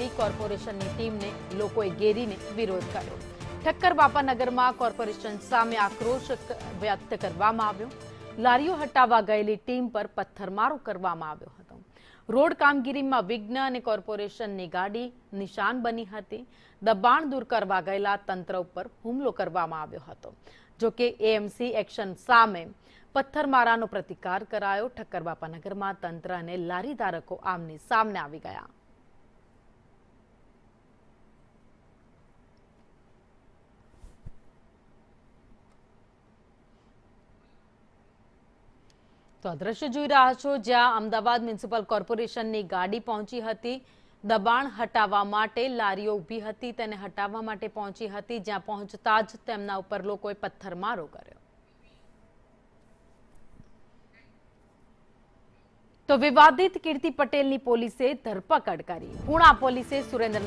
આવેલી કોર્પોરેશનની ટીમને લોકોએ ઘેરીને વિરોધ કર્યો। ઠક્કર બાપાનગરમાં કોર્પોરેશન સામે આક્રોશ વ્યક્ત કરવામાં આવ્યો। લારીઓ હટાવવા ગયેલી ટીમ પર પથ્થરમારો કરવામાં આવ્યો હતો। રોડ કામગીરીમાં વિઘ્ન અને કોર્પોરેશનની ગાડી નિશાન બની હતી। દબાણ દૂર કરવા ગયેલા તંત્ર ઉપર હુમલો કરવામાં આવ્યો હતો। જો કે એએમસી એક્શન સામે પથ્થરમારાનો પ્રતિકાર કરાયો। ઠક્કર બાપાનગરમાં તંત્ર અને લારી ધારકો આમને સામને આવી ગયા। તો આ દ્રશ્ય જોઈ રહ્યા છો, જ્યાં અમદાવાદ મ્યુનિસિપલ કોર્પોરેશનની ગાડી પહોંચી હતી। દબાણ હટાવવા માટે લારીઓ ઊભી હતી, તેને હટાવવા માટે પહોંચી હતી, જ્યાં પહોંચતા જ તેમના ઉપર લોકોએ પથ્થરમારો કર્યો। તો વિવાદિત કીર્તિ પટેલની પોલીસે ધરપકડ કરી। પુણા પોલીસે સુરેન્દ્ર